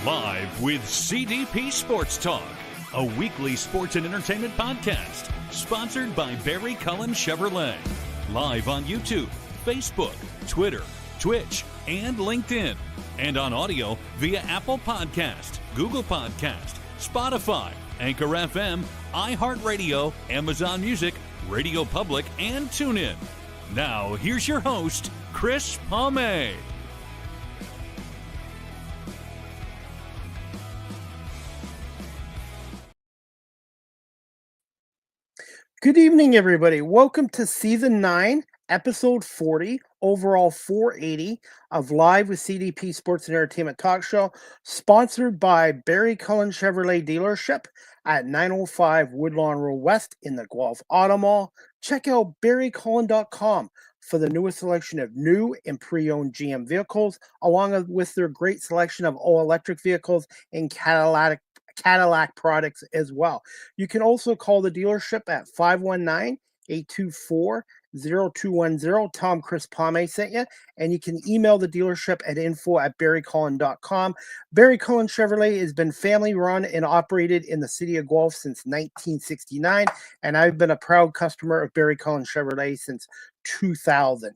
Live with CDP Sports Talk, a weekly sports and entertainment podcast sponsored by Barry Cullen Chevrolet. Live on YouTube, Facebook, Twitter, Twitch, and LinkedIn. And on audio via Apple Podcast, Google Podcast, Spotify, Anchor FM, iHeartRadio, Amazon Music, Radio Public, and TuneIn. Now, here's your host, Chris Palme. Good evening, everybody. Welcome to Season 9, Episode 40, overall 480 of Live with CDP Sports and Entertainment Talk Show, sponsored by Barry Cullen Chevrolet Dealership at 905 Woodlawn Road West in the Guelph Auto Mall. Check out barrycullen.com for the newest selection of new and pre-owned GM vehicles, along with their great selection of all-electric vehicles and Cadillac products as well. You can also call the dealership at 519-824-0210. Tell them Chris Palme sent you. And you can email the dealership at info@barrycullen.com. Barry Cullen Chevrolet has been family run and operated in the city of Guelph since 1969. And I've been a proud customer of Barry Cullen Chevrolet since 2000.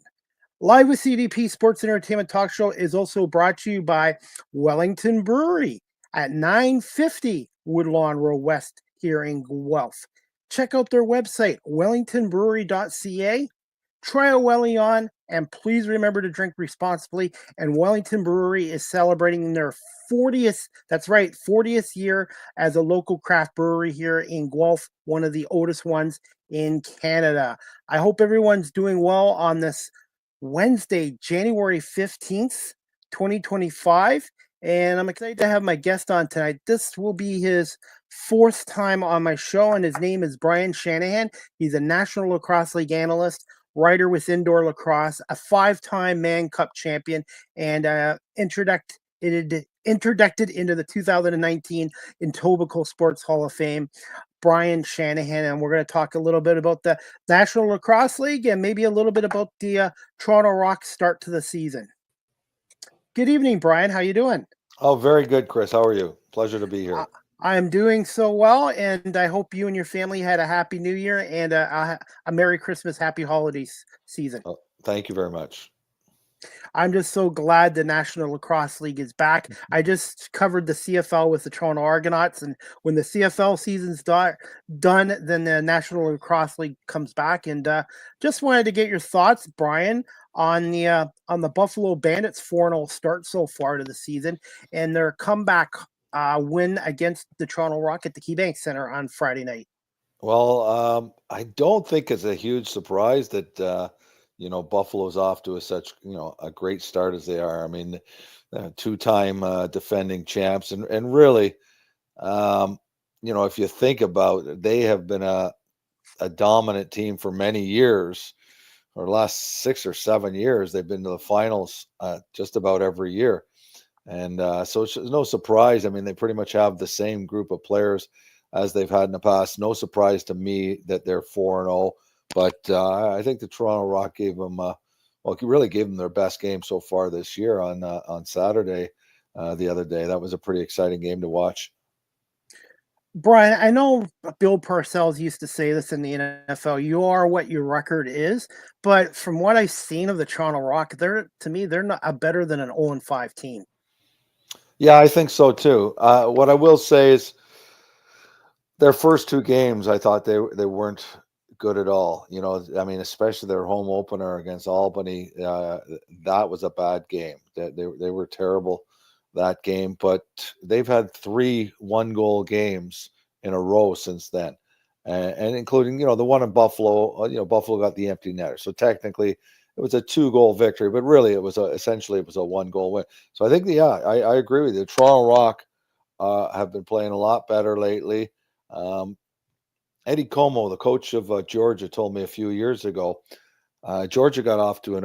Live with CDP Sports and Entertainment Talk Show is also brought to you by Wellington Brewery at 950 Woodlawn Road West here in Guelph. Check out their website, wellingtonbrewery.ca. Try a Welly on, and please remember to drink responsibly. And Wellington Brewery is celebrating their 40th, that's right, 40th year as a local craft brewery here in Guelph, one of the oldest ones in Canada. I hope everyone's doing well on this Wednesday, January 15th, 2025. And I'm excited to have my guest on tonight. This will be his fourth time on my show, and his name is Brian Shanahan. He's a National Lacrosse League analyst, writer with Indoor Lacrosse, a 5-time Mann Cup champion, and interdicted into the 2019 Etobicoke Sports Hall of Fame. Brian Shanahan, and we're going to talk a little bit about the National Lacrosse League and maybe a little bit about the Toronto Rock start to the season. Good evening, Brian. How you doing? Oh, very good, Chris. How are you? Pleasure to be here. I'm doing so well, and I hope you and your family had a happy New Year and a Merry Christmas, Happy Holidays season. Oh, thank you very much. I'm just so glad the National Lacrosse League is back. I just covered the CFL with the Toronto Argonauts, and when the CFL season's done, then the National Lacrosse League comes back. And just wanted to get your thoughts, Brian, on the Buffalo Bandits 4-0 start so far to the season and their comeback win against the Toronto Rock at the KeyBank Center on Friday night. Well, I don't think it's a huge surprise that Buffalo's off to a great start as they are. I mean, 2-time defending champs, and really, if you think about it, they have been a dominant team for many years. For the last 6 or 7 years, they've been to the finals just about every year. And so it's no surprise. I mean, they pretty much have the same group of players as they've had in the past. No surprise to me that they're 4-0. But I think the Toronto Rock really gave them their best game so far this year on Saturday the other day. That was a pretty exciting game to watch. Brian, I know Bill Parcells used to say this in the NFL, you are what your record is, but from what I've seen of the Toronto Rock, they're not better than an 0-5 team. Yeah, I think so too. What I will say is their first 2 games, I thought they weren't good at all. I mean, especially their home opener against Albany, that was a bad game. They were terrible that game, but they've had 3 1-goal games in a row since then, and including the one in Buffalo. Buffalo got the empty netter, so technically it was a 2-goal victory, but really it was essentially a 1-goal win. So I think I agree with you. The Toronto Rock have been playing a lot better lately. Eddie Como, the coach of Georgia, told me a few years ago, Georgia got off to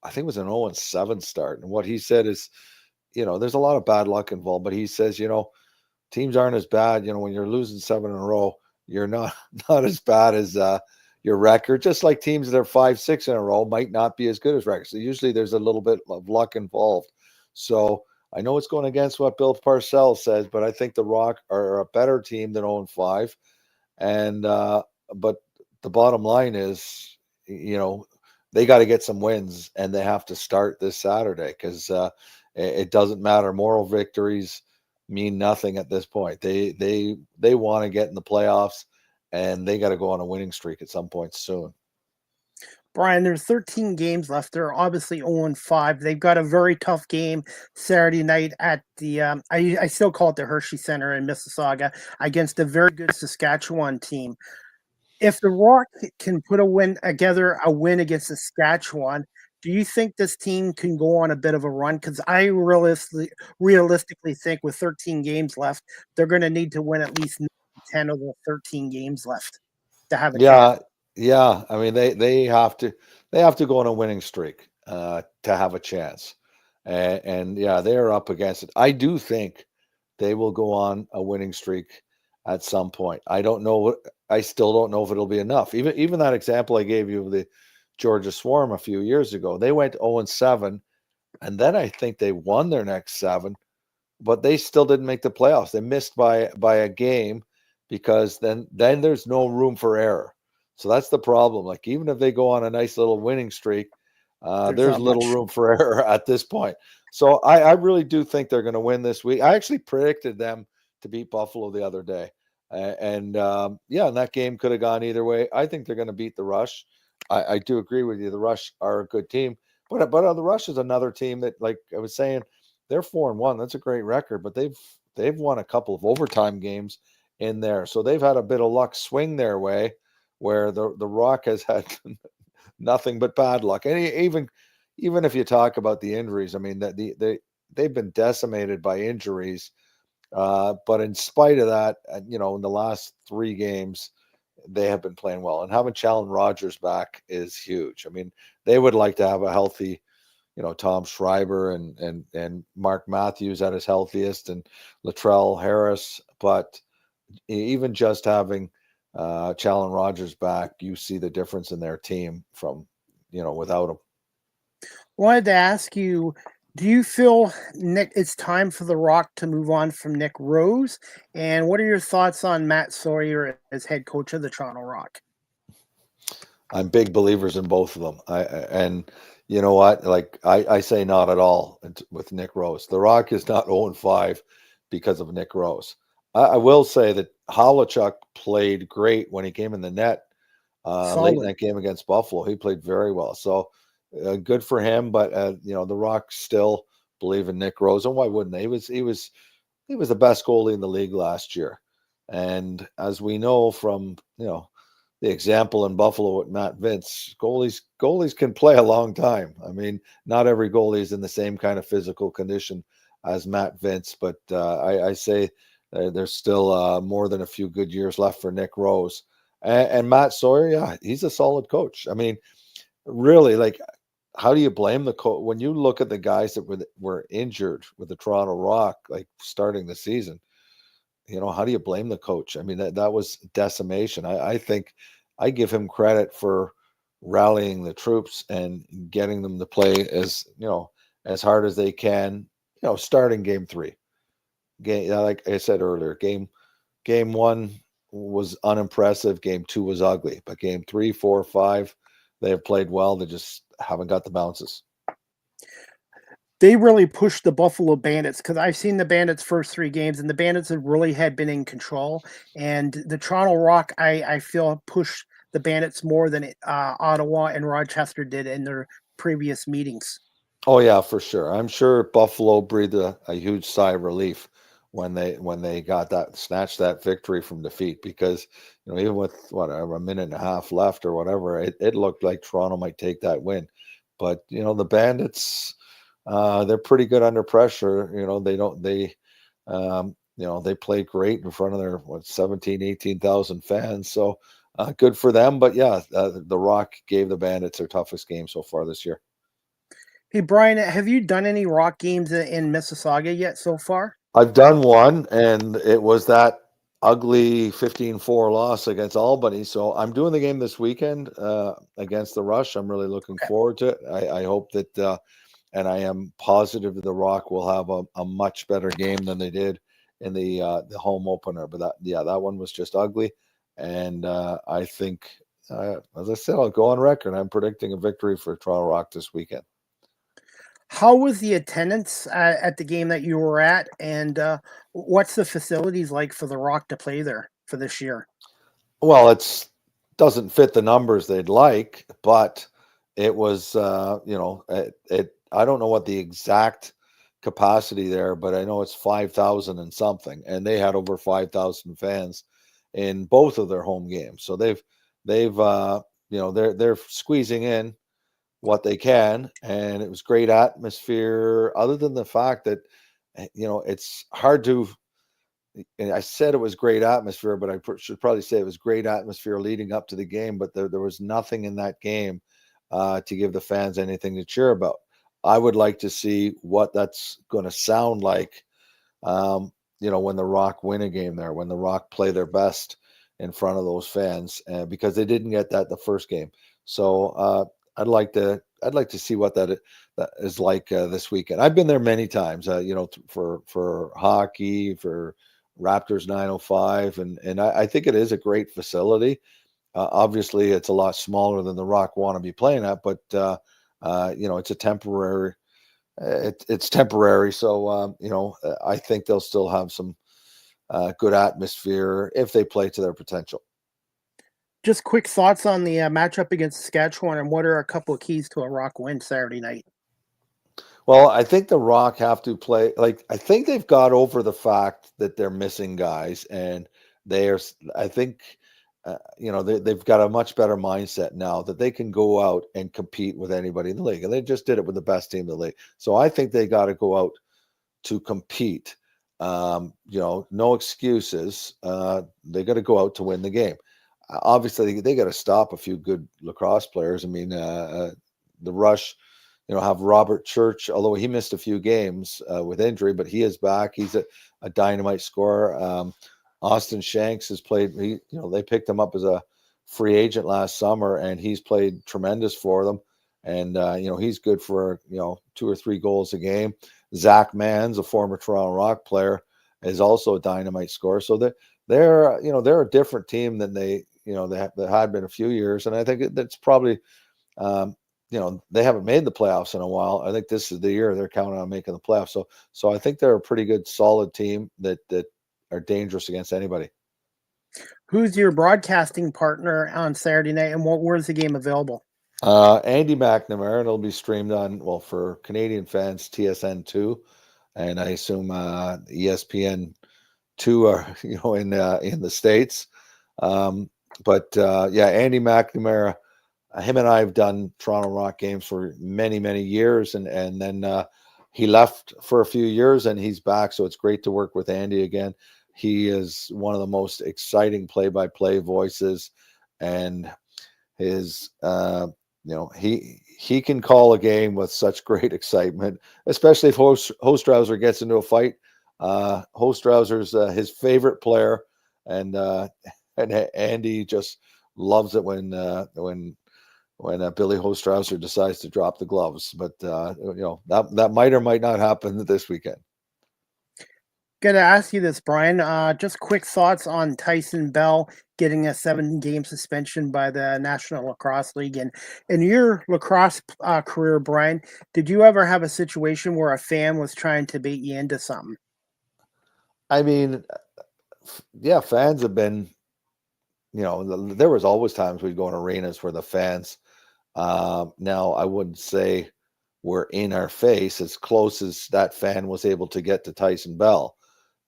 I think it was an 0-7 start, and what he said is, there's a lot of bad luck involved, but he says, teams aren't as bad. When you're losing 7 in a row, you're not as bad as your record. Just like teams that are 5-6 in a row might not be as good as records. So usually there's a little bit of luck involved. So I know it's going against what Bill Parcells says, but I think the Rock are a better team than 0-5. And but the bottom line is, they got to get some wins, and they have to start this Saturday because it doesn't matter. Moral victories mean nothing at this point. They want to get in the playoffs, and they got to go on a winning streak at some point soon. Brian, there's 13 games left. They're obviously 0-5. They've got a very tough game Saturday night at the I still call it the Hershey Center in Mississauga against a very good Saskatchewan team. If the Rock can put a win against Saskatchewan, do you think this team can go on a bit of a run? Because I realistically think with 13 games left, they're going to need to win at least 10 of the 13 games left to have a chance. Yeah. I mean, they have to go on a winning streak to have a chance, and yeah, they're up against it. I do think they will go on a winning streak at some point. I don't know. I still don't know if it'll be enough. Even that example I gave you of the Georgia Swarm a few years ago, they went 0-7, and then I think they won their next 7, but they still didn't make the playoffs. They missed by a game because then there's no room for error. So that's the problem. Like, even if they go on a nice little winning streak, there's little room for error at this point. So I really do think they're going to win this week. I actually predicted them to beat Buffalo the other day. And that game could have gone either way. I think they're going to beat the Rush. I do agree with you. The Rush are a good team. But the Rush is another team that, like I was saying, they're 4-1. That's a great record. But they've won a couple of overtime games in there. So they've had a bit of luck swing their way, where the Rock has had nothing but bad luck. And even if you talk about the injuries, I mean, they've been decimated by injuries. But in spite of that, in the last 3 games, they have been playing well. And having Challen Rogers back is huge. I mean, they would like to have a healthy, Tom Schreiber and Mark Matthews at his healthiest, and Latrell Harris. But even just having Challen Rogers back, you see the difference in their team from, without him. Wanted to ask you, do you feel, Nick, it's time for the Rock to move on from Nick Rose? And what are your thoughts on Matt Sawyer as head coach of the Toronto Rock? I'm big believers in both of them. And you know what? Like, I say not at all with Nick Rose. The Rock is not 0-5 because of Nick Rose. I will say that Holochuk played great when he came in the net late in that game against Buffalo. He played very well. So good for him. But the Rock still believe in Nick Rose, and why wouldn't they? He was the best goalie in the league last year. And as we know from the example in Buffalo with Matt Vince, goalies can play a long time. I mean, not every goalie is in the same kind of physical condition as Matt Vince, but I say there's still more than a few good years left for Nick Rose. And Matt Sawyer, yeah, he's a solid coach. I mean, really, like, how do you blame the coach when you look at the guys that were injured with the Toronto Rock, like starting the season? How do you blame the coach? I mean, that was decimation. I think I give him credit for rallying the troops and getting them to play as hard as they can. Starting game 3. Like I said earlier, game 1 was unimpressive. Game 2 was ugly, but game 3, 4, 5, they have played well. They just haven't got the bounces. They really pushed the Buffalo Bandits, because I've seen the Bandits' first 3 games, and the Bandits have really had been in control. And the Toronto Rock, I feel, pushed the Bandits more than Ottawa and Rochester did in their previous meetings. Oh yeah, for sure. I'm sure Buffalo breathed a huge sigh of relief when they snatched that victory from defeat, because even with a minute and a half left or whatever, it looked like Toronto might take that win. But the Bandits, they're pretty good under pressure. They played great in front of their 18,000 fans. So good for them. But yeah, the Rock gave the Bandits their toughest game so far this year. Hey, Brian, have you done any Rock games in Mississauga yet so far? I've done one, and it was that ugly 15-4 loss against Albany. So I'm doing the game this weekend against the Rush. I'm really looking forward to it. I hope that and I am positive the Rock will have a much better game than they did in the home opener. But that one was just ugly, and I think, as I said, I'll go on record. I'm predicting a victory for Toronto Rock this weekend. How was the attendance at the game that you were at, and what's the facilities like for the Rock to play there for this year? Well, it's doesn't fit the numbers they'd like, but it was, I don't know what the exact capacity there, but I know it's 5,000 and something, and they had over 5,000 fans in both of their home games. So they're squeezing in what they can, and it was great atmosphere. Other than the fact that, it's hard to. And I said it was great atmosphere, but I should probably say it was great atmosphere leading up to the game. But there was nothing in that game to give the fans anything to cheer about. I would like to see what that's going to sound like, when the Rock win a game there, when the Rock play their best in front of those fans, because they didn't get that the first game. So I'd like to see what that is like this weekend. I've been there many times, for hockey, for Raptors 905, and I think it is a great facility. Obviously, it's a lot smaller than the Rock want to be playing at, but it's a temporary. It's temporary, so I think they'll still have some good atmosphere if they play to their potential. Just quick thoughts on the matchup against Saskatchewan, and what are a couple of keys to a Rock win Saturday night? Well, I think the Rock have to play, I think they've got over the fact that they're missing guys, and I think, they've got a much better mindset now that they can go out and compete with anybody in the league. And they just did it with the best team in the league. So I think they got to go out to compete. No excuses. They got to go out to win the game. Obviously, they got to stop a few good lacrosse players. I mean, the Rush, have Robert Church, although he missed a few games with injury, but he is back. He's a dynamite scorer. Austin Shanks has played. They picked him up as a free agent last summer, and he's played tremendous for them. And he's good for 2 or 3 goals a game. Zach Mann's, a former Toronto Rock player, is also a dynamite scorer. So they're a different team than they had been a few years, and I think that's probably. They haven't made the playoffs in a while. I think this is the year they're counting on making the playoffs. So I think they're a pretty good, solid team that are dangerous against anybody. Who's your broadcasting partner on Saturday night, and where's the game available? Andy McNamara, and it'll be streamed on, for Canadian fans, TSN2, and I assume ESPN2 are in the States. But Andy McNamara. Him and I have done Toronto Rock games for many, many years, and then he left for a few years, and he's back. So it's great to work with Andy again. He is one of the most exciting play-by-play voices, and his he can call a game with such great excitement, especially if Hostrouser gets into a fight. Hostrouser's his favorite player, and Andy just loves it when Billy Hostrouser decides to drop the gloves. But that might or might not happen this weekend. Got to ask you this, Brian. Just quick thoughts on Tyson Bell getting a 7-game suspension by the National Lacrosse League. And in your lacrosse career, Brian, did you ever have a situation where a fan was trying to bait you into something? I mean, yeah, fans have been, there was always times we'd go in arenas where the fans, now I wouldn't say were in our face as close as that fan was able to get to Tyson Bell.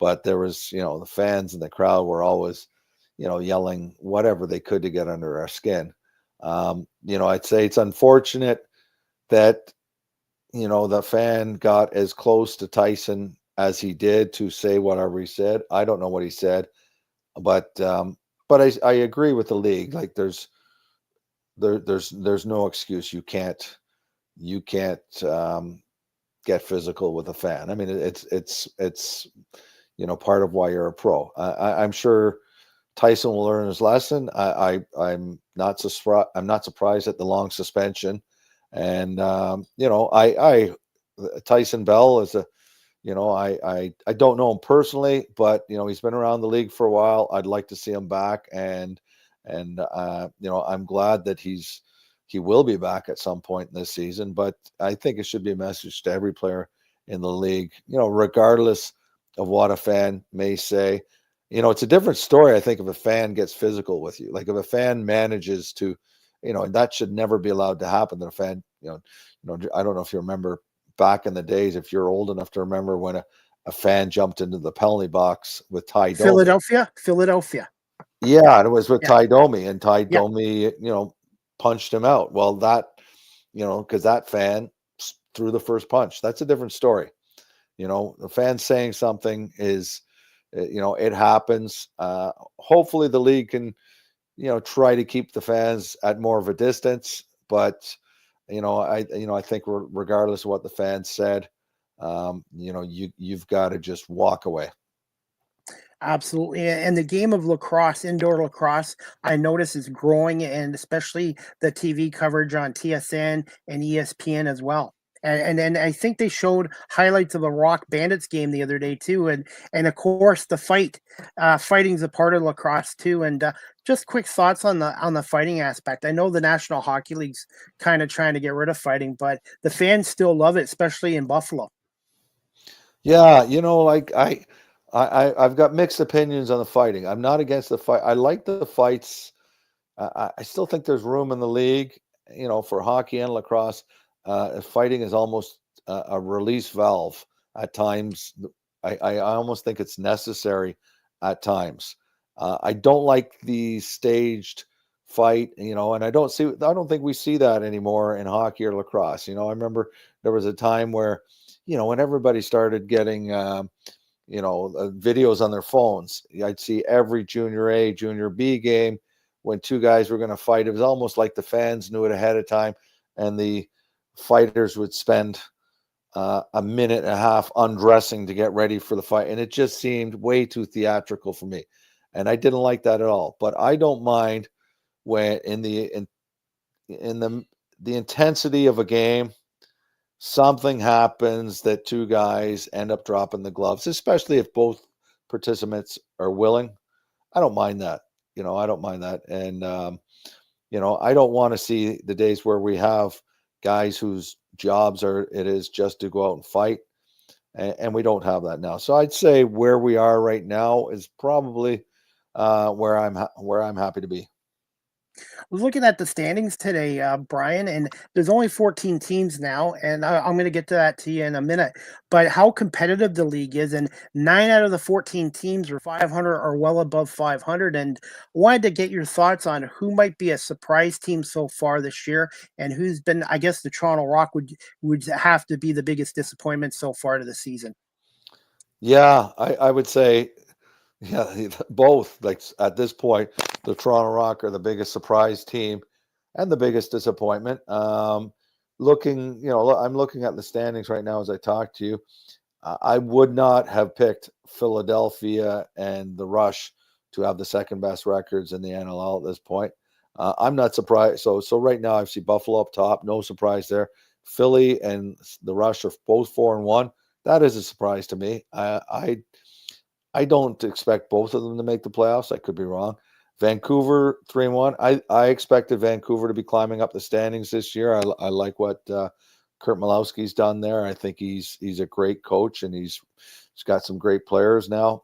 But there was, the fans in the crowd were always, yelling whatever they could to get under our skin. I'd say it's unfortunate that, the fan got as close to Tyson as he did to say whatever he said. I don't know what he said, but I agree with the league. Like there's no excuse. You can't get physical with a fan. I mean, it's part of why you're a pro. I'm sure Tyson will learn his lesson. I'm not surprised at the long suspension, and I Tyson Bell is a, I don't know him personally, but he's been around the league for a while. I'd like to see him back, and I'm glad that he will be back at some point in this season. But I think it should be a message to every player in the league, regardless of what a fan may say. It's a different story, I think, if a fan gets physical with you. Like if a fan manages to, and that should never be allowed to happen. That a fan, I don't know if you remember back in the days, if you're old enough to remember when a fan jumped into the penalty box with Ty Domi. Philadelphia. Yeah, and it was with Ty Domi, and Ty Yeah. Domi, punched him out. Well, that, because that fan threw the first punch. That's a different story. The fan saying something is, it happens. Hopefully the league can, try to keep the fans at more of a distance. But, I think regardless of what the fans said, you've got to just walk away. Absolutely. And the game of lacrosse, indoor lacrosse, I notice is growing, and especially the TV coverage on TSN and ESPN as well. And then I think they showed highlights of the Rock Bandits game the other day too, and of course the fighting's a part of lacrosse too. And just quick thoughts on the fighting aspect. I know the National Hockey League's kind of trying to get rid of fighting, but the fans still love it, especially in Buffalo. Yeah, I've got mixed opinions on the fighting. I'm not against the fight. I like the fights. I still think there's room in the league, for hockey and lacrosse. Fighting is almost a release valve at times. I almost think it's necessary at times. I don't like the staged fight, and I don't think we see that anymore in hockey or lacrosse. I remember there was a time where, when everybody started getting, videos on their phones, I'd see every junior A, junior B game when two guys were going to fight. It was almost like the fans knew it ahead of time, and the fighters would spend a minute and a half undressing to get ready for the fight, and it just seemed way too theatrical for me, and I didn't like that at all. But I don't mind when in the intensity of a game, something happens that two guys end up dropping the gloves, especially if both participants are willing. I don't mind that. I don't mind that. And, I don't want to see the days where we have guys whose jobs it is just to go out and fight. And we don't have that now. So I'd say where we are right now is probably where I'm happy to be. I was looking at the standings today, Brian, and there's only 14 teams now, and I'm going to get to that to you in a minute. But how competitive the league is, and 9 out of the 14 teams are 500 or well above 500. And I wanted to get your thoughts on who might be a surprise team so far this year, and who's been, I guess, the Toronto Rock would have to be the biggest disappointment so far to the season. Yeah, I would say. Yeah, both. Like at this point, the Toronto Rock are the biggest surprise team and the biggest disappointment. I'm looking at the standings right now as I talk to you. I would not have picked Philadelphia and the Rush to have the second best records in the NLL at this point. I'm not surprised. So right now I see Buffalo up top. No surprise there. Philly and the Rush are both 4-1. That is a surprise to me. I don't expect both of them to make the playoffs. I could be wrong. Vancouver 3-1. I expected Vancouver to be climbing up the standings this year. I like what Kurt Malowski's done there. I think he's a great coach, and he's got some great players now.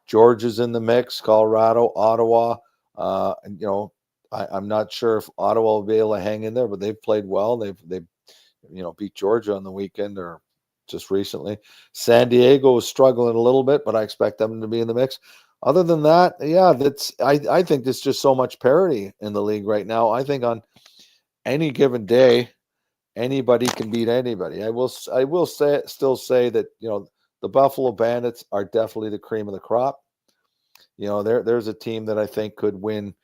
Georgia's in the mix. Colorado, Ottawa. I'm not sure if Ottawa will be able to hang in there, but they've played well. They've beat Georgia on the weekend or just recently. San Diego is struggling a little bit, but I expect them to be in the mix. Other than that, yeah, I think there's just so much parity in the league right now. I think on any given day, anybody can beat anybody. I will still say that the Buffalo Bandits are definitely the cream of the crop. There's a team that I think could win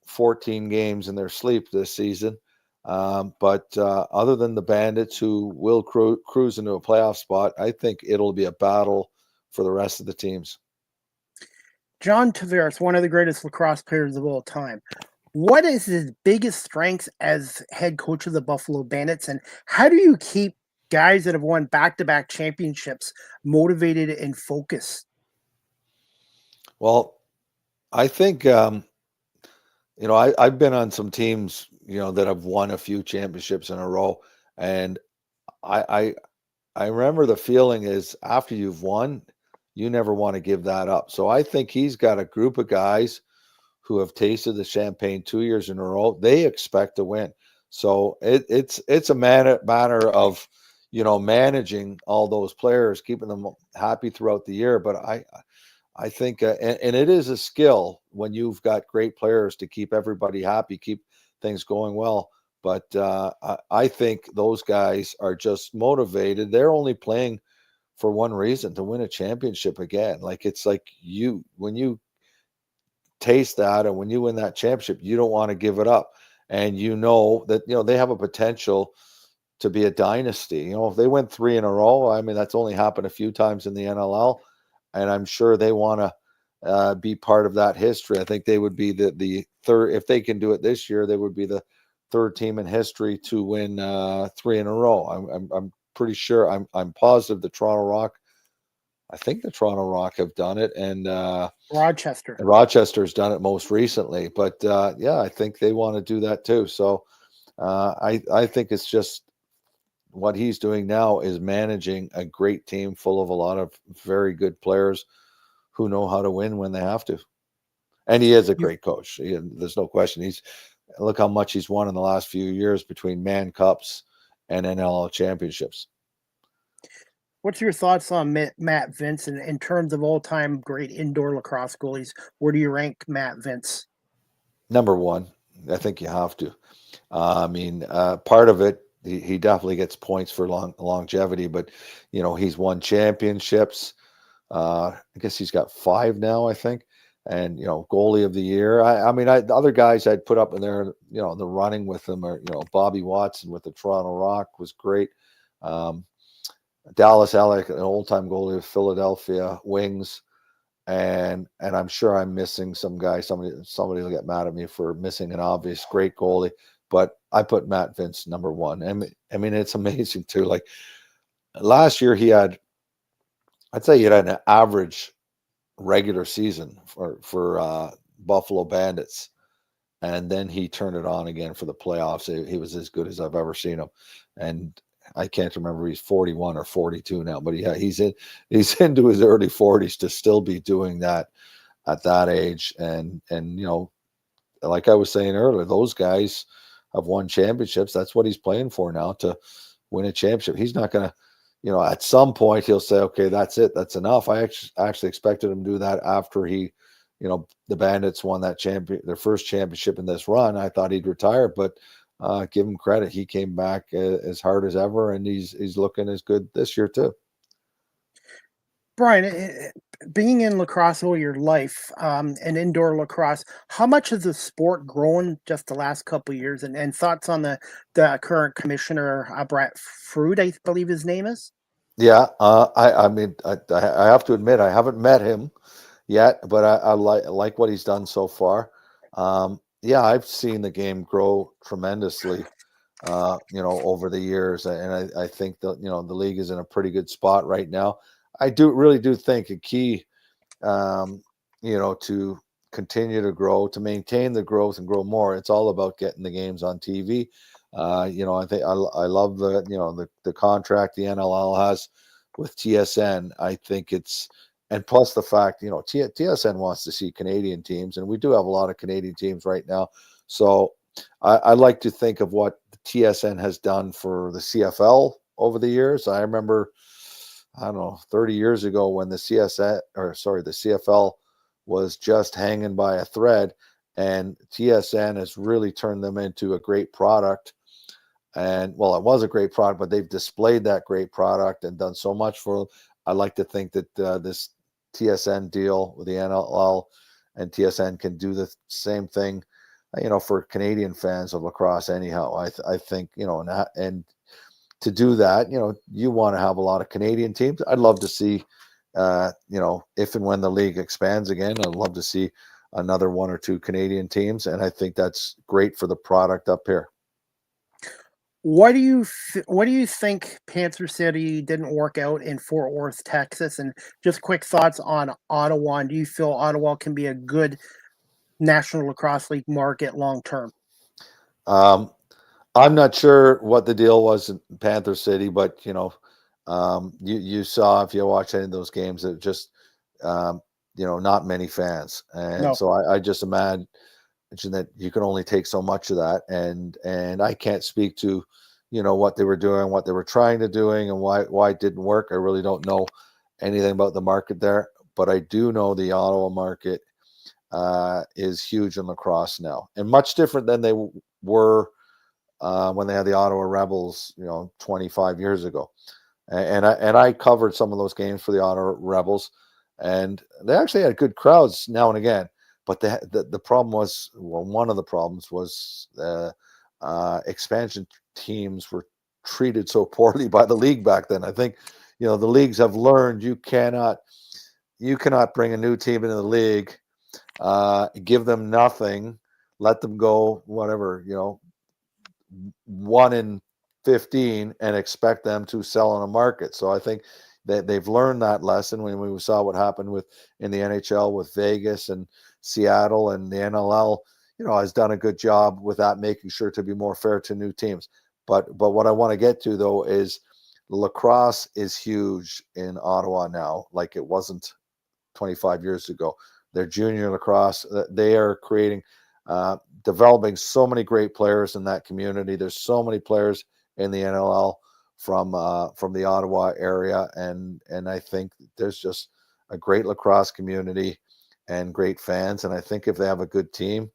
14 games in their sleep this season. But other than the Bandits, who will cruise into a playoff spot, I think it'll be a battle for the rest of the teams. John Tavares, one of the greatest lacrosse players of all time. What is his biggest strengths as head coach of the Buffalo Bandits, and how do you keep guys that have won back-to-back championships motivated and focused? Well, I think I've been on some teams that have won a few championships in a row, and I I I remember the feeling is after you've won, you never want to give that up. So I think he's got a group of guys who have tasted the champagne 2 years in a row. They expect to win. So it's a matter of managing all those players, keeping them happy throughout the year. But I think and it is a skill when you've got great players to keep everybody happy, keep things going well. But I think those guys are just motivated. They're only playing for one reason, to win a championship again. Like it's like when you taste that and when you win that championship, you don't want to give it up. And that they have a potential to be a dynasty. If they win 3 in a row, I mean that's only happened a few times in the NLL, and I'm sure they want to be part of that history. I think they would be the third, if they can do it this year, they would be the third team in history to win 3 in a row. I'm pretty sure. I'm positive the Toronto Rock. I think the Toronto Rock have done it, and Rochester's done it most recently. But yeah, I think they want to do that too. So I think it's just what he's doing now is managing a great team full of a lot of very good players who know how to win when they have to. And he is a great coach. There's no question. Look how much he's won in the last few years between Mann Cups and NLL championships. What's your thoughts on Matt Vince in terms of all-time great indoor lacrosse goalies? Where do you rank Matt Vince? Number one. I think you have to. Part of it, he definitely gets points for longevity, but he's won championships. I guess he's got 5 now, I think. And goalie of the year. The other guys I'd put up in there, the running with them are Bobby Watson with the Toronto Rock was great. Dallas Alec, an old-time goalie of Philadelphia Wings, and I'm sure I'm missing some guy. Somebody will get mad at me for missing an obvious great goalie, but I put Matt Vince number 1. It's amazing too. Like last year, I'd say he had an average regular season for Buffalo Bandits, and then he turned it on again for the playoffs. He was as good as I've ever seen him, and I can't remember, he's 41 or 42 now, but yeah, he's into his early 40s to still be doing that at that age. And like I was saying earlier, those guys have won championships. That's what he's playing for now, to win a championship. He's not going to, at some point he'll say, okay, that's it. That's enough. I actually expected him to do that after the Bandits won their first championship in this run. I thought he'd retire, but give him credit. He came back as hard as ever, and he's looking as good this year too. Brian, being in lacrosse all your life, and indoor lacrosse, how much has the sport grown just the last couple of years? And thoughts on the current commissioner, Brett Fruit, I believe his name is? Yeah, I have to admit I haven't met him yet, but I like what he's done so far. Yeah, I've seen the game grow tremendously, over the years, and I think that the league is in a pretty good spot right now. I really do think a key, to continue to grow, to maintain the growth and grow more. It's all about getting the games on TV. I think I love the contract the NLL has with TSN. I think and plus the fact, TSN wants to see Canadian teams, and we do have a lot of Canadian teams right now. So I like to think of what the TSN has done for the CFL over the years. I remember, 30 years ago when the CFL was just hanging by a thread, and TSN has really turned them into a great product. And well, it was a great product, but they've displayed that great product and done so much for them. I like to think that this TSN deal with the NLL and TSN can do the same thing, for Canadian fans of lacrosse. Anyhow, I think, and to do that, you want to have a lot of Canadian teams. I'd love to see, if and when the league expands again, I'd love to see another 1 or 2 Canadian teams. And I think that's great for the product up here. What do you think Panther City didn't work out in Fort Worth, Texas? And just quick thoughts on Ottawa. And do you feel Ottawa can be a good National Lacrosse League market long term? Um, I'm not sure what the deal was in Panther City, but you saw if you watch any of those games, it just um, not many fans, and No. so I just imagine that you can only take so much of that, and I can't speak to what they were doing, what they were trying to doing, and why it didn't work. I really don't know anything about the market there, but I do know the Ottawa market is huge in lacrosse now, and much different than they were when they had the Ottawa Rebels, 25 years ago. And I covered some of those games for the Ottawa Rebels, and they actually had good crowds now and again. But the problem was, well, one of the problems was expansion teams were treated so poorly by the league back then. I think the leagues have learned you cannot bring a new team into the league, give them nothing, let them go whatever 1 in 15 and expect them to sell on a market. So I think that they've learned that lesson when we saw what happened in the NHL with Vegas and Seattle, and the NLL, has done a good job with that, making sure to be more fair to new teams. But what I want to get to though is lacrosse is huge in Ottawa now, like it wasn't 25 years ago. Their junior lacrosse, they are creating developing so many great players in that community. There's so many players in the NLL from the Ottawa area, and I think there's just a great lacrosse community and great fans. And I think if they have a good team,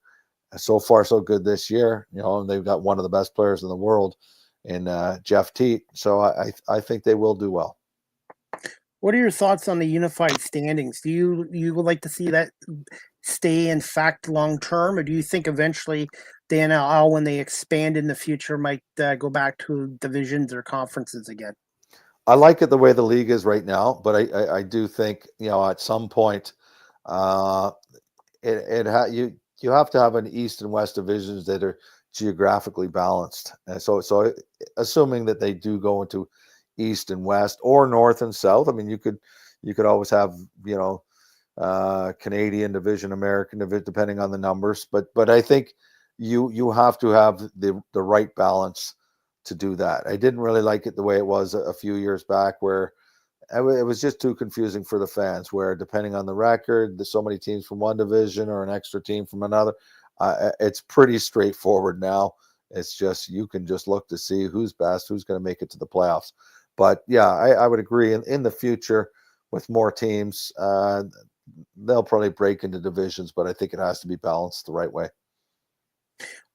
so far so good this year, and they've got one of the best players in the world in Jeff Teat. So I think they will do well. What are your thoughts on the unified standings? Do you would like to see that stay in fact long term, or do you think eventually the NLL, when they expand in the future, might go back to divisions or conferences again? I like it the way the league is right now, but I do think at some point uh, you have to have an East and West divisions that are geographically balanced. And so assuming that they do go into East and West or North and South, I mean you could always have Canadian division, American division, depending on the numbers. But I think you have to have the right balance to do that. I didn't really like it the way it was a few years back, where it was just too confusing for the fans, where depending on the record, there's so many teams from one division or an extra team from another. It's pretty straightforward now. It's just you can just look to see who's best, who's going to make it to the playoffs. But yeah, I would agree. In the future, with more teams, they'll probably break into divisions, but I think it has to be balanced the right way.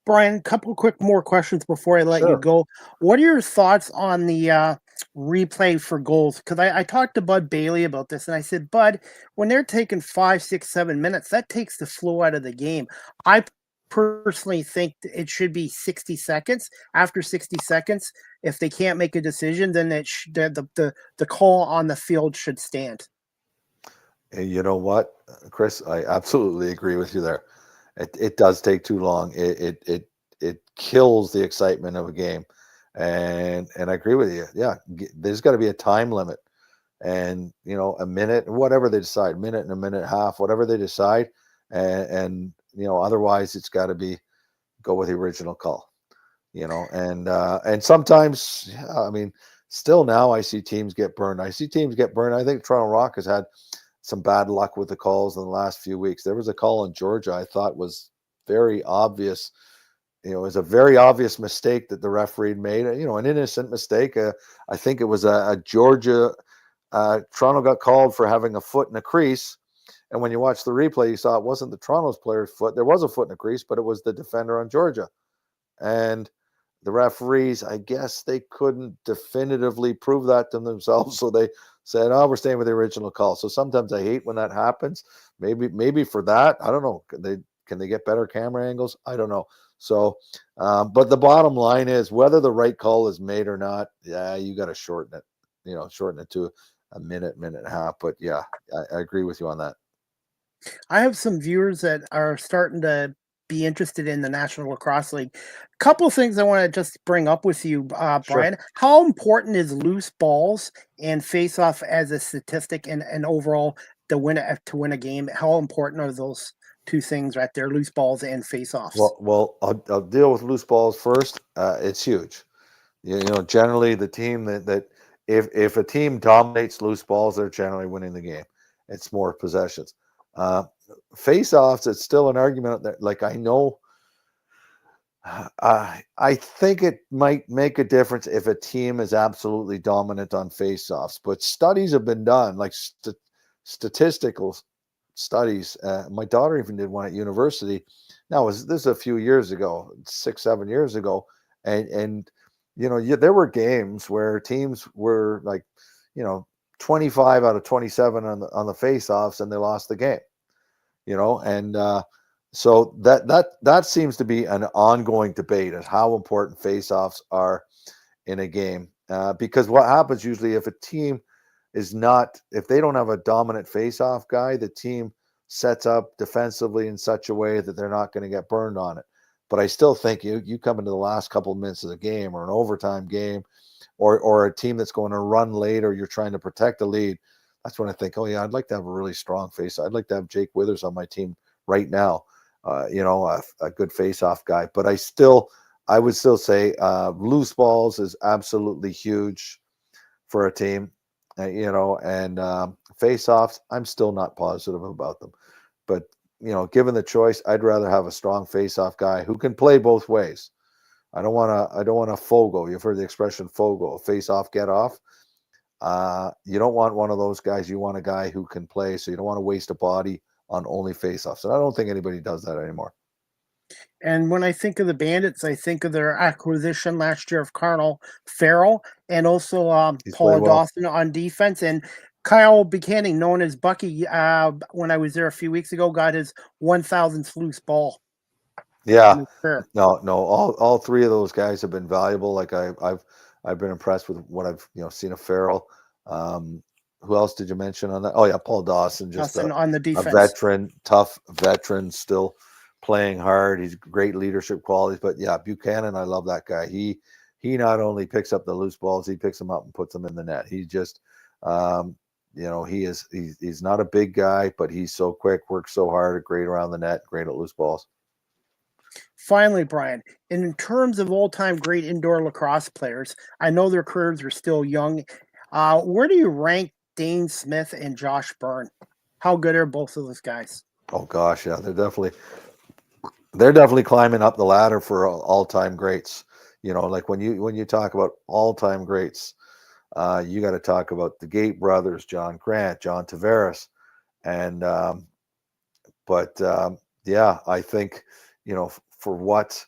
Brian, a couple quick more questions before I let you Sure. go. What are your thoughts on the replay for goals? Because I talked to Bud Bailey about this, and I said, Bud, when they're taking 5, 6, 7 minutes, that takes the flow out of the game. I personally think it should be 60 seconds. After 60 seconds, if they can't make a decision, then the call on the field should stand. And you know what, Chris, I absolutely agree with you there. It does take too long. It kills the excitement of a game, and I agree with you. Yeah, there's got to be a time limit, and a minute, whatever they decide, minute and a minute and a half, whatever they decide, and otherwise it's got to be go with the original call. And sometimes, yeah, I mean, still now I see teams get burned. I see teams get burned. I think Toronto Rock has had some bad luck with the calls in the last few weeks. There was a call in Georgia I thought was very obvious. It was a very obvious mistake that the referee made. An innocent mistake. I think it was a Georgia. Toronto got called for having a foot in a crease, and when you watch the replay, you saw it wasn't the Toronto's player's foot. There was a foot in a crease, but it was the defender on Georgia. And the referees, I guess they couldn't definitively prove that to themselves, so they said, "Oh, we're staying with the original call." So sometimes I hate when that happens. Maybe for that, I don't know. Can they get better camera angles? I don't know. So, but the bottom line is whether the right call is made or not. Yeah, you got to shorten it. Shorten it to a minute, minute and a half. But yeah, I agree with you on that. I have some viewers that are starting to be interested in the National Lacrosse League. Couple of things I want to just bring up with you, Sure. Brian. How important is loose balls and face-off as a statistic and overall to win a game? How important are those two things right there, loose balls and face-offs? Well, I'll deal with loose balls first. It's huge. Generally the team that if a team dominates loose balls, they're generally winning the game. It's more possessions. Face-offs, it's still an argument that, like, I know. I think it might make a difference if a team is absolutely dominant on face-offs, but studies have been done, like statistical studies. My daughter even did one at university. Now, this is a few years ago, 6-7 years ago, and there were games where teams were like, 25 out of 27 on the face-offs, and they lost the game. And so that seems to be an ongoing debate as how important face-offs are in a game. Because what happens usually if a team if they don't have a dominant face-off guy, the team sets up defensively in such a way that they're not going to get burned on it. But I still think you come into the last couple of minutes of the game or an overtime game or a team that's going to run late or you're trying to protect a lead. That's when I think, oh yeah, I'd like to have a really strong face. I'd like to have Jake Withers on my team right now. A good face-off guy. But I would still say loose balls is absolutely huge for a team. And face-offs, I'm still not positive about them. But given the choice, I'd rather have a strong face-off guy who can play both ways. I don't want a Fogo. You've heard the expression Fogo, face-off, get off. You don't want one of those guys. You want a guy who can play, so you don't want to waste a body on only face-offs. And I don't think anybody does that anymore. And when I think of the Bandits, I think of their acquisition last year of Carnal Farrell and also Paul Dawson on defense. And Kyle Buchanan, known as Bucky, when I was there a few weeks ago, got his 1,000th loose ball. Yeah, no, all three of those guys have been valuable. Like I've been impressed with what I've seen of Farrell. Who else did you mention on that? Oh yeah, Paul Dawson, just on the defense. A veteran, tough veteran, still playing hard. He's great leadership qualities. But yeah, Buchanan, I love that guy. He not only picks up the loose balls, he picks them up and puts them in the net. He just he's not a big guy, but he's so quick, works so hard, great around the net, great at loose balls. Finally, Brian, in terms of all-time great indoor lacrosse players, I know their careers are still young. Where do you rank Dane Smith and Josh Byrne? How good are both of those guys? Oh gosh, yeah, they're definitely climbing up the ladder for all-time greats. Like when you talk about all-time greats, you got to talk about the Gate brothers, John Grant, John Tavares, and yeah, I think for what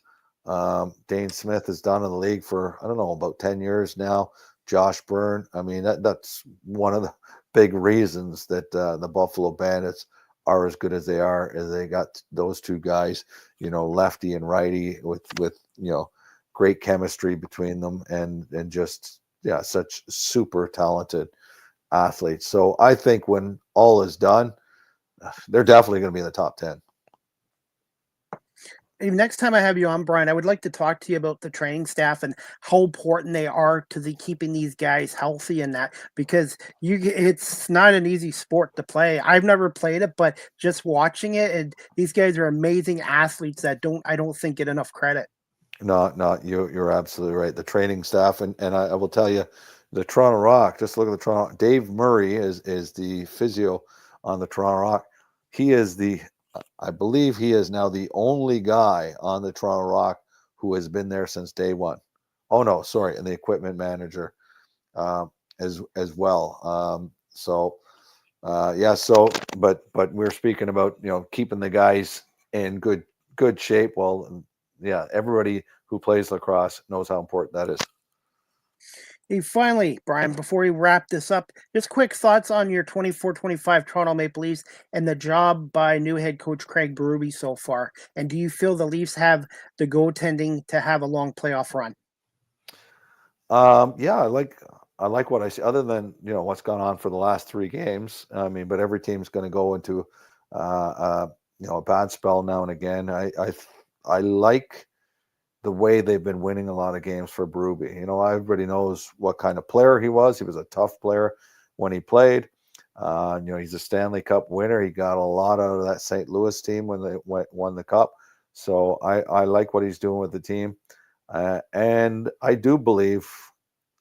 Dane Smith has done in the league for, I don't know, about 10 years now. Josh Byrne, I mean, that's one of the big reasons that the Buffalo Bandits are as good as they are, as they got those two guys, lefty and righty with great chemistry between them and just, yeah, such super talented athletes. So I think when all is done, they're definitely going to be in the top 10. Next time I have you on, Brian, I would like to talk to you about the training staff and how important they are to keeping these guys healthy and that, because it's not an easy sport to play. I've never played it, but just watching it, and these guys are amazing athletes that I don't think get enough credit. No, you're absolutely right. The training staff, and I will tell you, the Toronto Rock, just look at the Toronto. Dave Murray is the physio on the Toronto Rock. I believe he is now the only guy on the Toronto Rock who has been there since day one. Oh no, sorry, and the equipment manager as well. But we're speaking about keeping the guys in good shape. Well, yeah, everybody who plays lacrosse knows how important that is. Hey, finally, Brian, before we wrap this up, just quick thoughts on your 24-25 Toronto Maple Leafs and the job by new head coach Craig Berube so far. And do you feel the Leafs have the goaltending to have a long playoff run? Yeah, I like what I see. Other than what's gone on for the last 3 games, I mean, but every team's going to go into a bad spell now and again. I like the way they've been winning a lot of games for Berube. Everybody knows what kind of player he was. He was a tough player when he played. He's a Stanley Cup winner. He got a lot out of that St. Louis team when they won the Cup. So I like what he's doing with the team. And I do believe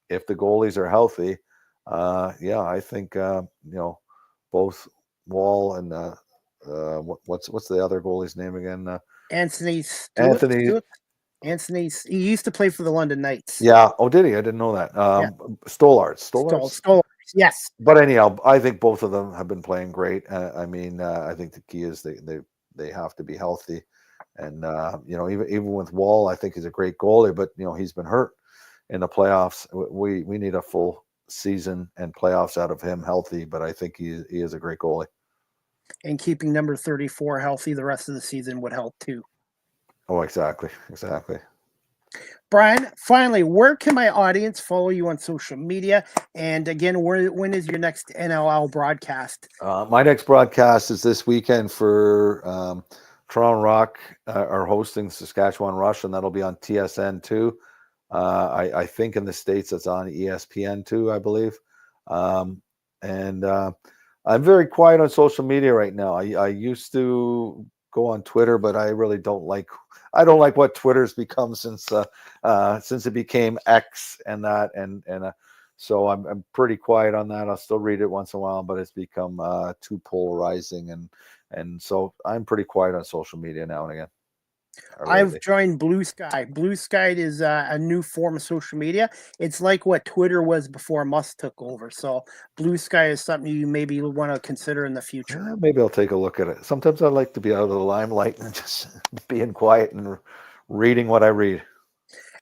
if the goalies are healthy, I think, both Wall and what's the other goalie's name again? Anthony Stewart. Anthony, he used to play for the London Knights. Yeah. Oh, did he? I didn't know that. Stollards. Stollards. Yes. But anyhow, I think both of them have been playing great. I think the key is they have to be healthy. And, even with Wall, I think he's a great goalie, but, he's been hurt in the playoffs. We need a full season and playoffs out of him healthy, but I think he is a great goalie. And keeping number 34 healthy the rest of the season would help too. Oh, exactly. Brian, finally, where can my audience follow you on social media? And again, when is your next NLL broadcast? My next broadcast is this weekend for Toronto Rock are hosting Saskatchewan Rush, and that'll be on TSN 2. I think in the States it's on ESPN 2, I believe. And I'm very quiet on social media right now. I used to go on Twitter, but I really don't like what Twitter's become since it became X and that, and so I'm pretty quiet on that. I'll still read it once in a while, but it's become too polarizing, and so I'm pretty quiet on social media now and again. I've joined Blue Sky. Blue Sky is a new form of social media. It's like what Twitter was before Musk took over. So Blue Sky is something you maybe want to consider in the future. Maybe I'll take a look at it. Sometimes I like to be out of the limelight and just being quiet and reading what I read.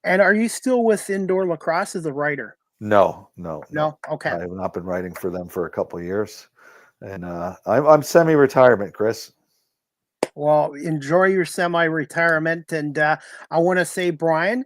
And are you still with Indoor Lacrosse as a writer? No. Okay. I have not been writing for them for a couple of years, and I'm semi-retirement, Chris. Well, enjoy your semi-retirement, and I want to say, Brian,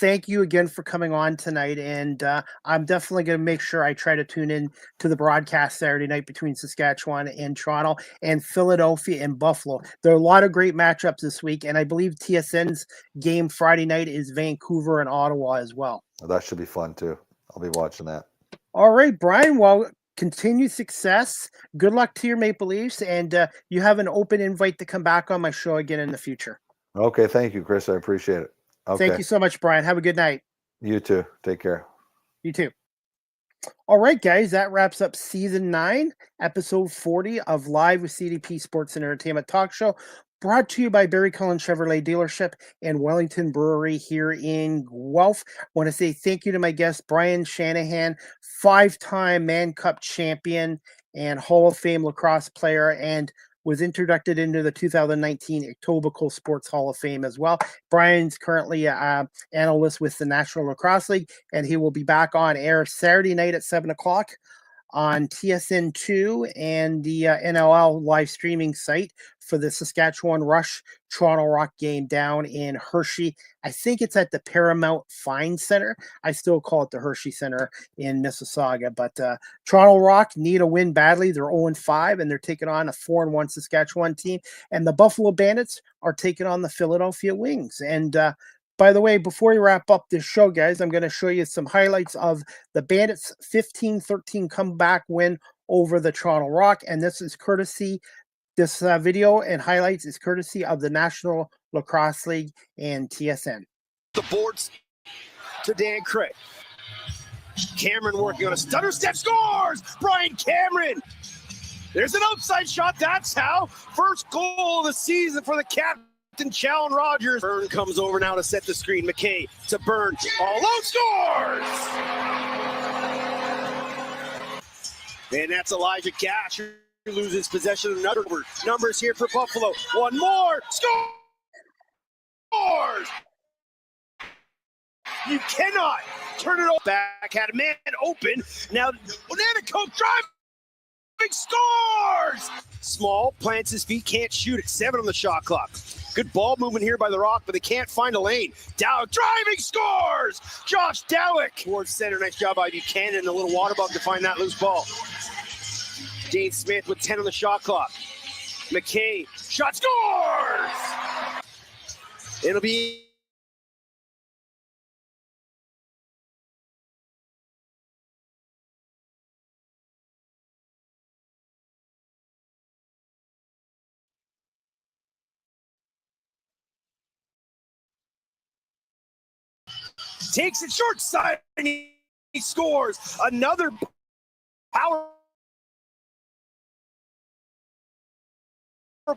thank you again for coming on tonight, and I'm definitely going to make sure I try to tune in to the broadcast Saturday night between Saskatchewan and Toronto and Philadelphia and Buffalo. There are a lot of great matchups this week, and I believe TSN's game Friday night is Vancouver and Ottawa as well. That should be fun too. I'll be watching that. All right, Brian. Well, continued success. Good luck to your Maple Leafs, and you have an open invite to come back on my show again in the future. Okay, thank you, Chris. I appreciate it. Okay. Thank you so much, Brian. Have a good night. You too. Take care. You too. All right, guys, that wraps up season 9, episode 40 of Live with CDP Sports and Entertainment Talk Show, brought to you by Barry Cullen Chevrolet Dealership and Wellington Brewery here in Guelph. I want to say thank you to my guest, Brian Shanahan, 5-time Mann Cup champion and Hall of Fame lacrosse player, and was introduced into the 2019 Etobicoke Sports Hall of Fame as well. Brian's currently an analyst with the National Lacrosse League, and he will be back on air Saturday night at 7 o'clock on TSN2 and the NLL live streaming site for the Saskatchewan Rush Toronto Rock game down in Hershey. I think it's at the Paramount Fine Center. I still call it the Hershey Center in Mississauga, but Toronto Rock need a win badly. They're 0-5 and they're taking on a 4-1 Saskatchewan team, and the Buffalo Bandits are taking on the Philadelphia Wings. And by the way, before we wrap up this show, guys, I'm going to show you some highlights of the Bandits' 15-13 comeback win over the Toronto Rock. And this video and highlights is courtesy of the National Lacrosse League and TSN. The boards to Dan Craig. Cameron working on a stutter step, scores! Brian Cameron! There's an outside shot. That's how. First goal of the season for the captain. Challen Rogers. Byrne comes over now to set the screen. McKay to Byrne. All out, scores! And that's Elijah Gash who loses possession of another numbers here for Buffalo. One more. Scores! You cannot turn it back. Had a man open. Now, Etobicoke driving. Big scores! Small plants his feet, can't shoot at 7 on the shot clock. Good ball movement here by the Rock, but they can't find a lane. Dowick driving, scores! Josh Dowick towards center. Nice job by Buchanan. A little water bug to find that loose ball. Dane Smith with 10 on the shot clock. McKay, shot scores! It'll be takes it short side and he scores another power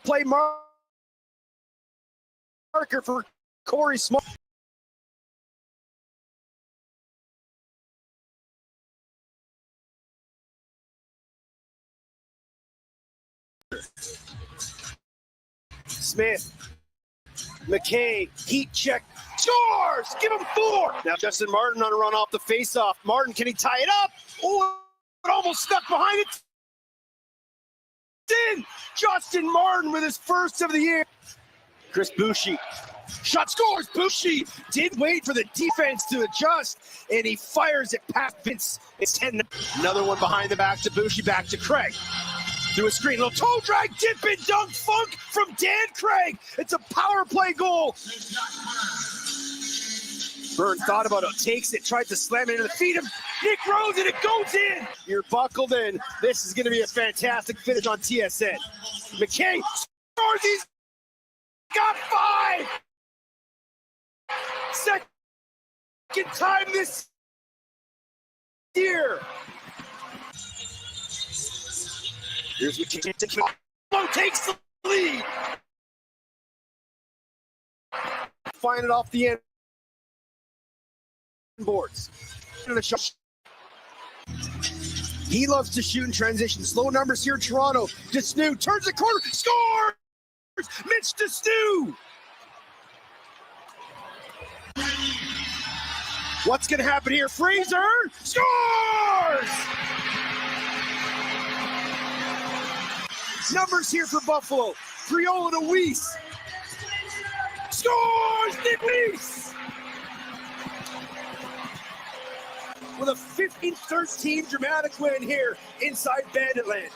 play marker for Corey Smart. Smith, McKay, heat check, scores! Give him 4! Now Justin Martin on a run off the faceoff. Martin, can he tie it up? Oh, it almost stuck behind it. In Justin Martin with his first of the year. Chris Boucher, shot scores. Boucher did wait for the defense to adjust, and he fires it past Vince. It's 10. Another one behind the back to Boucher, back to Craig. Through a screen, little toe drag, dip and dunk funk from Dan Craig. It's a power play goal. Byrne thought about it, takes it, tried to slam it into the feet of Nick Rose, and it goes in. You're buckled in. This is going to be a fantastic finish on TSN. McKay scores. He's got 5. Second time this year. Here's McKay. Takes the lead. Find it off the end. Boards. He loves to shoot in transition. Slow numbers here in Toronto. Desnew turns the corner, scores! Mitch Desnew! What's going to happen here? Fraser scores! Numbers here for Buffalo. Friola to Weiss. Scores! Nick Weiss! With a 15-13 dramatic win here inside Banditland.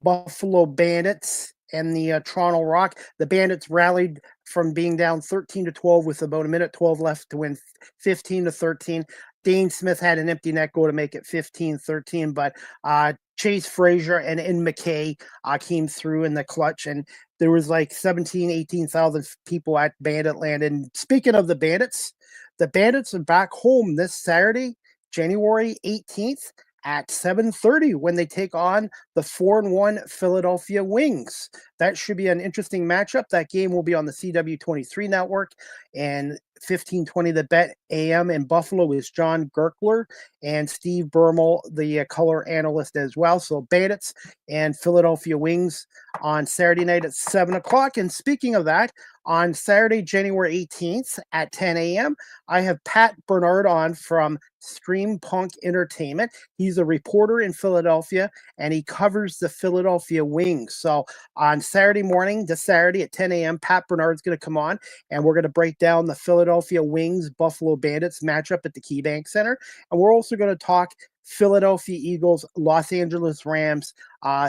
Buffalo Bandits and the Toronto Rock. The Bandits rallied from being down 13-12 with about a minute 12 left to win 15-13. Dane Smith had an empty net goal to make it 15-13, but Chase Frazier and McKay came through in the clutch, and there was like 18,000 people at Banditland. And speaking of the Bandits are back home this Saturday, January 18th at 7:30 when they take on the 4-1 Philadelphia Wings. That should be an interesting matchup. That game will be on the CW23 network, and 15:20 the Bet AM in Buffalo is John Gerkler and Steve Bermel, the color analyst as well. So Bandits and Philadelphia Wings on Saturday night at 7 o'clock. And speaking of that, on Saturday, January 18th at 10 a.m., I have Pat Bernard on from Stream Punk Entertainment. He's a reporter in Philadelphia, and he covers the Philadelphia Wings. So on Saturday morning, this Saturday at 10 a.m., Pat Bernard's going to come on, and we're going to break down the Philadelphia Wings Buffalo Bandits matchup at the KeyBank Center. And we're also going to talk Philadelphia Eagles, Los Angeles Rams,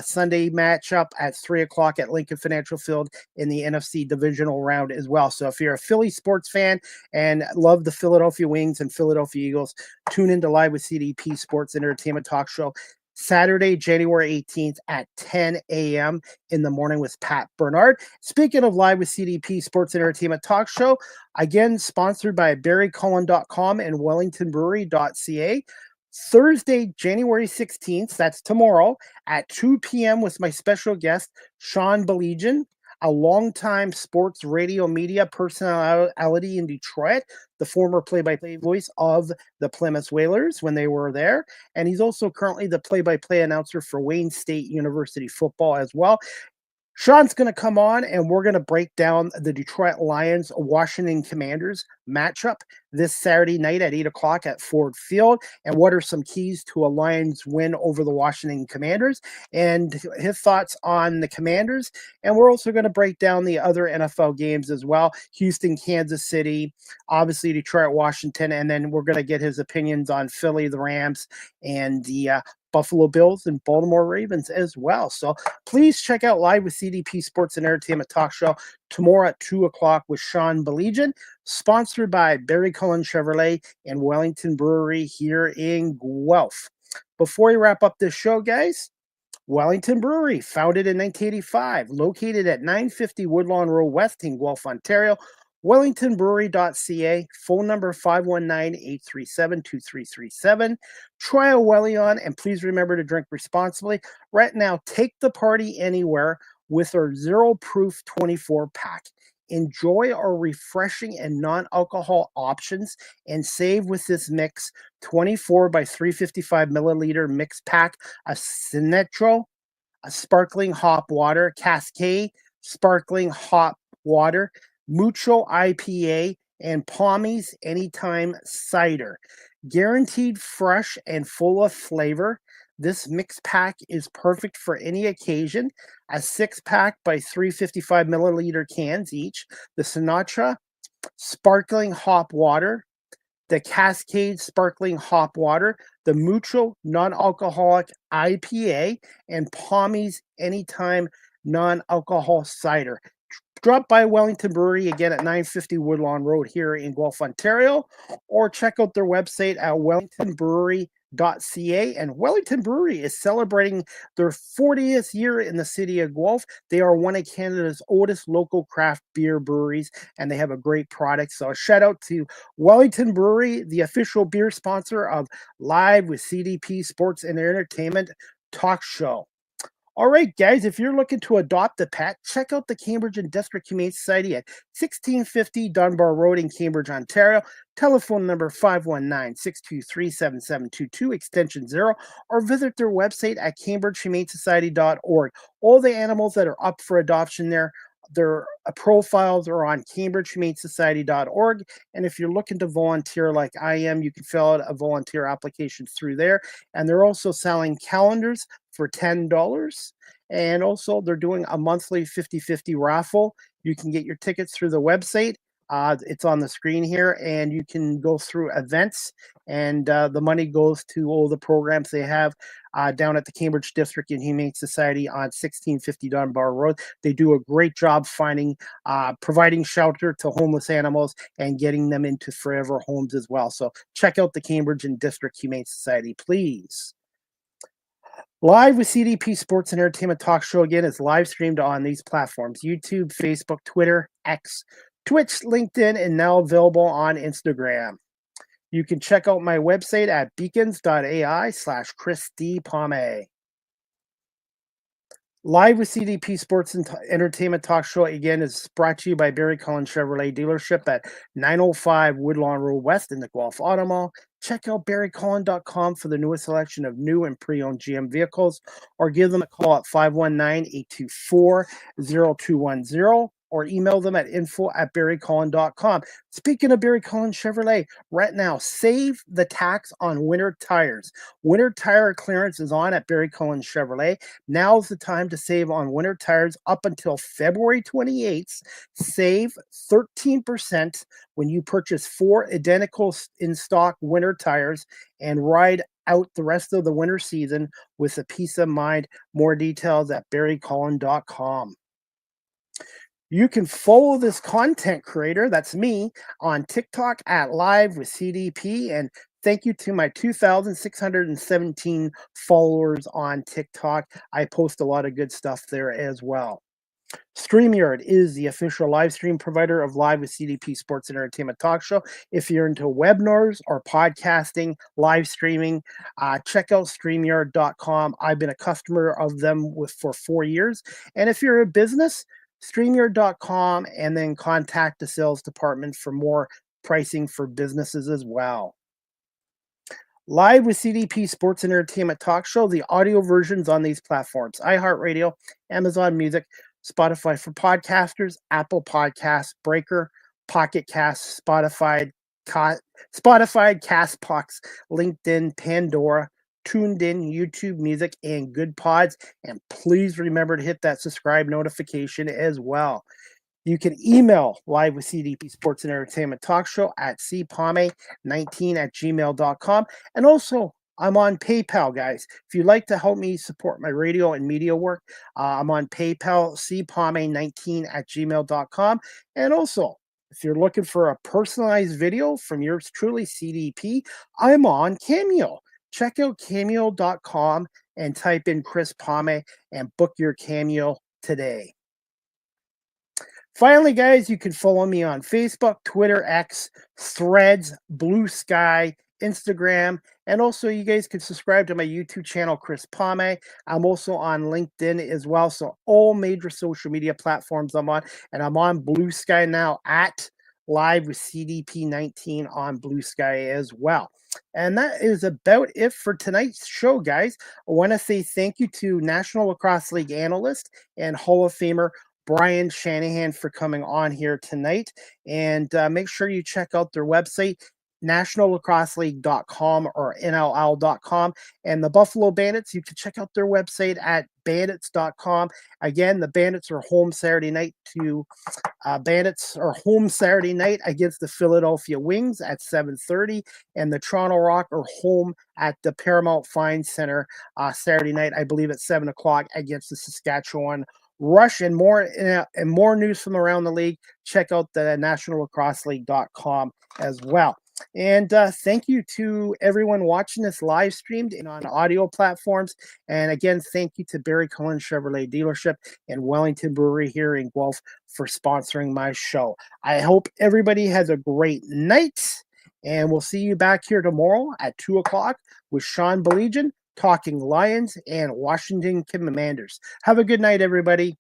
Sunday matchup at 3 o'clock at Lincoln Financial Field in the NFC divisional round as well. So if you're a Philly sports fan and love the Philadelphia Wings and Philadelphia Eagles, tune into Live with CDP Sports Entertainment Talk Show Saturday, January 18th at 10 a.m. in the morning with Pat Bernard. Speaking of Live with CDP Sports Entertainment Talk Show, again, sponsored by BarryCullen.com and WellingtonBrewery.ca. Thursday, January 16th, that's tomorrow, at 2 p.m. with my special guest, Sean Baligian, a longtime sports radio media personality in Detroit, the former play-by-play voice of the Plymouth Whalers when they were there. And he's also currently the play-by-play announcer for Wayne State University football as well. Sean's going to come on and we're going to break down the Detroit Lions Washington Commanders matchup this Saturday night at 8 o'clock at Ford Field. And what are some keys to a Lions win over the Washington Commanders and his thoughts on the Commanders. And we're also going to break down the other NFL games as well. Houston, Kansas City, obviously Detroit, Washington. And then we're going to get his opinions on Philly, the Rams, and the Buffalo Bills and Baltimore Ravens as well. So please check out Live with CDP Sports and Entertainment Talk Show tomorrow at 2 o'clock with Sean Belegian, sponsored by Barry Cullen Chevrolet and Wellington Brewery here in Guelph. Before we wrap up this show, guys, Wellington Brewery, founded in 1985, located at 950 Woodlawn Road West in Guelph, Ontario. WellingtonBrewery.ca, phone number 519-837-2337. Try a Wellion, and please remember to drink responsibly. Right now, take the party anywhere with our Zero Proof 24-pack. Enjoy our refreshing and non-alcohol options and save with this mix 24 by 355 milliliter mix pack, a Sinetro, a sparkling hop water, Cascade sparkling hop water, Mucho IPA, and Palmies Anytime Cider. Guaranteed fresh and full of flavor. This mix pack is perfect for any occasion. A 6-pack by 355 milliliter cans each. The Sinatra Sparkling Hop Water, the Cascade Sparkling Hop Water, the Mucho Non-Alcoholic IPA, and Palmies Anytime Non-Alcohol Cider. Drop by Wellington Brewery again at 950 Woodlawn Road here in Guelph, Ontario, or check out their website at wellingtonbrewery.ca. And Wellington Brewery is celebrating their 40th year in the city of Guelph. They are one of Canada's oldest local craft beer breweries, and they have a great product. So a shout out to Wellington Brewery, the official beer sponsor of Live with CDP Sports and Entertainment Talk Show. All right, guys, if you're looking to adopt a pet, check out the Cambridge and District Humane Society at 1650 Dunbar Road in Cambridge, Ontario. Telephone number 519-623-7722, extension 0, or visit their website at cambridgehumanesociety.org. All the animals that are up for adoption there, their profiles are on cambridgehumanesociety.org. And if you're looking to volunteer like I am, you can fill out a volunteer application through there. And they're also selling calendars for $10. And also they're doing a monthly 50-50 raffle. You can get your tickets through the website. It's on the screen here, and you can go through events, and the money goes to all the programs they have down at the Cambridge District and Humane Society on 1650 Dunbar Road. They do a great job providing shelter to homeless animals and getting them into forever homes as well. So check out the Cambridge and District Humane Society, please. Live with CDP Sports and Entertainment Talk Show again is live streamed on these platforms: YouTube, Facebook, Twitter, X, Twitch, LinkedIn, and now available on Instagram. You can check out my website at beacons.ai/Chris D. Palme. Live with CDP Sports and Entertainment Talk Show again is brought to you by Barry Cullen Chevrolet dealership at 905 Woodlawn Road West in the Guelph Auto Mall. Check out barrycullen.com for the newest selection of new and pre-owned GM vehicles, or give them a call at 519-824-0210. Or email them at info@barrycullen.com. Speaking of Barry Cullen Chevrolet, right now, save the tax on winter tires. Winter tire clearance is on at Barry Cullen Chevrolet. Now's the time to save on winter tires up until February 28th. Save 13% when you purchase 4 identical in-stock winter tires and ride out the rest of the winter season with a peace of mind. More details at barrycullen.com. You can follow this content creator, that's me, on TikTok at Live with CDP. And thank you to my 2,617 followers on TikTok. I post a lot of good stuff there as well. StreamYard is the official live stream provider of Live with CDP Sports and Entertainment Talk Show. If you're into webinars or podcasting, live streaming, check out StreamYard.com. I've been a customer of them for 4 years. And if you're a business, StreamYard.com, and then contact the sales department for more pricing for businesses as well. Live with CDP Sports and Entertainment Talk Show, the audio versions on these platforms: iHeartRadio, Amazon Music, Spotify for podcasters, Apple Podcasts, Breaker, Pocket Cast, Spotify, Castbox, LinkedIn, Pandora, Tuned In, YouTube Music, and Good Pods. And please remember to hit that subscribe notification as well. You can email live with CDP Sports and Entertainment Talk Show at cpame19@gmail.com. And also, I'm on PayPal, guys. If you'd like to help me support my radio and media work, I'm on PayPal, cpame19@gmail.com. And also, if you're looking for a personalized video from yours truly, CDP, I'm on Cameo. Check out cameo.com and type in Chris Pame and book your Cameo today. Finally, guys, you can follow me on Facebook, Twitter, X, Threads, Blue Sky, Instagram, and also you guys can subscribe to my YouTube channel, Chris Pame. I'm also on LinkedIn as well. So all major social media platforms I'm on, and I'm on Blue Sky now at Live with CDP19 on Blue Sky as well. And that is about it for tonight's show, guys. I want to say thank you to National Lacrosse League analyst and Hall of Famer Brian Shanahan for coming on here tonight. And make sure you check out their website, nationallacrosseleague.com or NLL.com. And the Buffalo Bandits, you can check out their website at bandits.com. Again, the Bandits are home Saturday night against the Philadelphia Wings at 7:30, and the Toronto Rock are home at the Paramount Fine Center Saturday night, I believe at 7 o'clock against the Saskatchewan Rush. And more news from around the league, check out the nationallacrosseleague.com as well. And thank you to everyone watching this live streamed and on audio platforms. And again, thank you to Barry Cullen Chevrolet Dealership and Wellington Brewery here in Guelph for sponsoring my show. I hope everybody has a great night, and we'll see you back here tomorrow at 2 o'clock with Sean Belegian talking Lions and Washington Commanders. Have a good night, everybody.